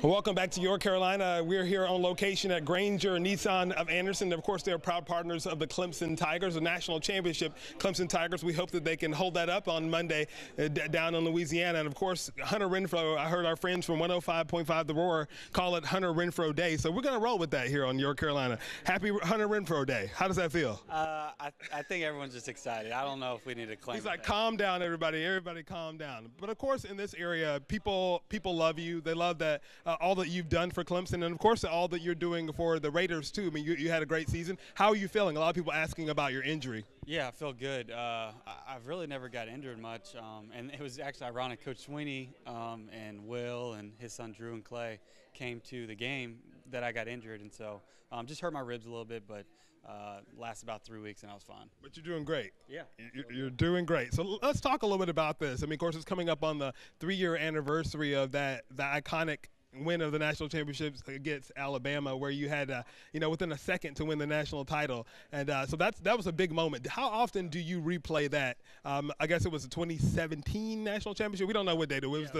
Welcome back to York, Carolina. We're here on location at Grainger Nissan of Anderson. Of course, they're proud partners of the Clemson Tigers, a national championship. Clemson Tigers, we hope that they can hold that up on Monday down in Louisiana. And of course, Hunter Renfrow, I heard our friends from 105.5 The Roar call it Hunter Renfrow Day. So we're going to roll with that here on York, Carolina. Happy Hunter Renfrow Day. How does that feel? I think everyone's just excited. I don't know if we need to claim He's like, calm down, everybody. Everybody calm down. But of course, in this area, people love you. They love that all that you've done for Clemson, and of course all that you're doing for the Raiders too. I mean, you had a great season. How are you feeling? A lot of people asking about your injury. Yeah, I feel good. I've really never got injured much, and it was actually ironic. Coach Sweeney and Will and his son Drew and Clay came to the game that I got injured, and so just hurt my ribs a little bit, but lasted about 3 weeks and I was fine. But you're doing great. Yeah. You're doing great. So let's talk a little bit about this. I mean, of course, it's coming up on the 3-year anniversary of the iconic win of the national championships against Alabama, where you had, within a second to win the national title. And so that was a big moment. How often do you replay that? I guess it was the 2017 national championship. We don't know what date it was.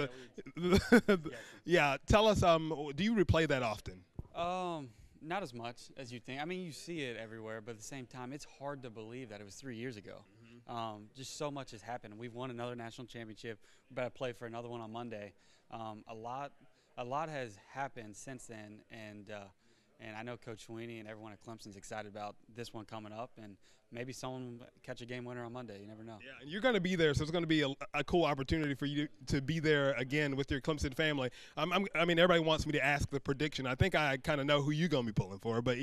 Yeah. Tell us, do you replay that often? Not as much as you think. I mean, you see it everywhere, but at the same time, it's hard to believe that it was 3 years ago. Just so much has happened. We've won another national championship. We're about to play for another one on Monday. A lot has happened since then, and I know Coach Sweeney and everyone at Clemson's excited about this one coming up, and maybe someone will catch a game winner on Monday. You never know. Yeah, and you're going to be there, so it's going to be a cool opportunity for you to be there again with your Clemson family. I mean, everybody wants me to ask the prediction. I think I kind of know who you're going to be pulling for, but,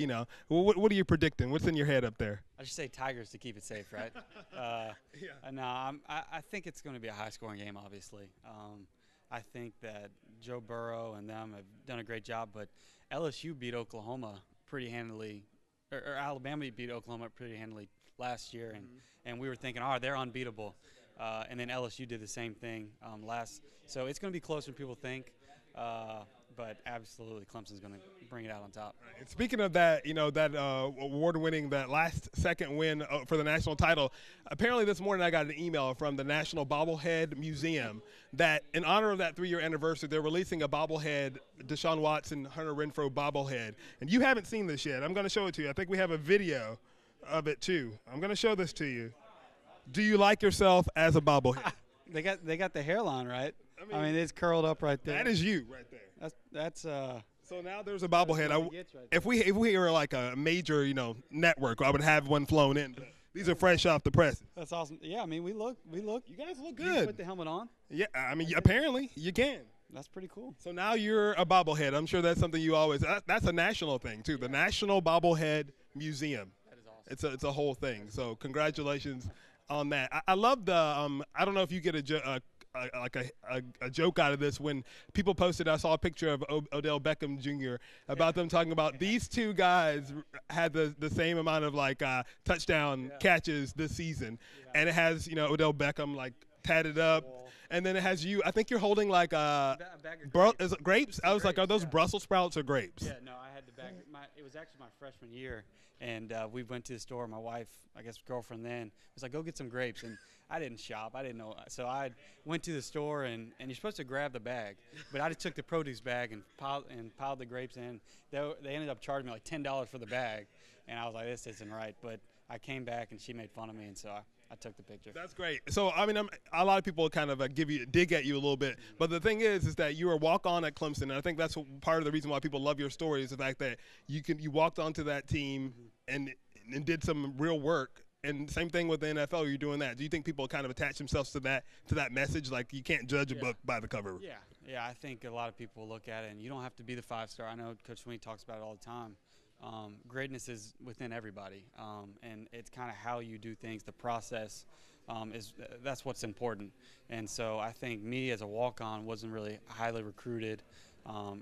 what are you predicting? What's in your head up there? I just say Tigers to keep it safe, right? Yeah. No, I think it's going to be a high-scoring game, obviously. I think that Joe Burrow and them have done a great job, but LSU beat Oklahoma pretty handily, or Alabama beat Oklahoma pretty handily last year, and we were thinking, they're unbeatable. And then LSU did the same thing so it's going to be closer than people think, but absolutely Clemson's going to bring it out on top. And speaking of that, that award-winning, that last-second win for the national title, apparently this morning I got an email from the National Bobblehead Museum that in honor of that 3-year anniversary, they're releasing a bobblehead, Deshaun Watson, Hunter Renfrow bobblehead. And you haven't seen this yet. I'm going to show it to you. I think we have a video of it too. I'm going to show this to you. Do you like yourself as a bobblehead? They got the hairline right. I mean, it's curled up right there. That is you right there. That's So now there's a bobblehead. If we were like a major, network, I would have one flown in. But these are fresh off the press. That's awesome. Yeah, I mean, we look. You guys look good. You can put the helmet on? Yeah, I mean, apparently you can. That's pretty cool. So now you're a bobblehead. I'm sure that's something you always. That's a national thing too. The National Bobblehead Museum. That is awesome. It's a whole thing. So congratulations on that. I love the. I don't know if you get a joke out of this when people posted. I saw a picture of Odell Beckham Jr. about them talking about these two guys had the same amount of touchdown catches this season, and it has Odell Beckham tatted up, and then it has you. I think you're holding a bag of grapes. Is it grapes? I was like, are those Brussels sprouts or grapes? Yeah, no, I had the bag. It was actually my freshman year, and we went to the store. My wife, I guess girlfriend then, was like, go get some grapes, and I didn't shop. I didn't know. So I went to the store, and you're supposed to grab the bag. But I just took the produce bag and piled the grapes in. They ended up charging me like $10 for the bag. And I was like, this isn't right. But I came back, and she made fun of me, and so I took the picture. That's great. So, I mean, a lot of people kind of dig at you a little bit. But the thing is that you were a walk-on at Clemson. And I think that's part of the reason why people love your story is the fact that you walked onto that team and did some real work. And same thing with the NFL, you're doing that. Do you think people kind of attach themselves to that message? Like you can't judge a book by the cover. Yeah, I think a lot of people look at it, and you don't have to be the 5-star. I know Coach Sweeney talks about it all the time. Greatness is within everybody, and it's kind of how you do things. The process that's what's important. And so I think me as a walk-on wasn't really highly recruited.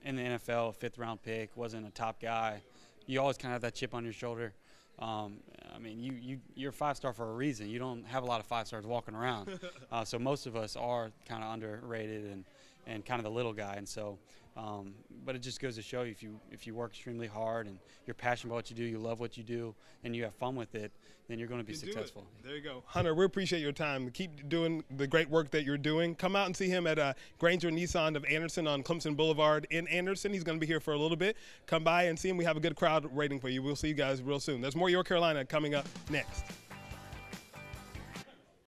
In the NFL, 5th-round pick, wasn't a top guy. You always kind of have that chip on your shoulder. I mean, you're a 5-star for a reason. You don't have a lot of 5-stars walking around. So most of us are kind of underrated, and kind of the little guy. And so, but it just goes to show you, if you work extremely hard and you're passionate about what you do, you love what you do, and you have fun with it, then you're going to be successful. There you go. Hunter, we appreciate your time. Keep doing the great work that you're doing. Come out and see him at Grainger Nissan of Anderson on Clemson Boulevard in Anderson. He's going to be here for a little bit. Come by and see him. We have a good crowd waiting for you. We'll see you guys real soon. There's more Your Carolina coming up next.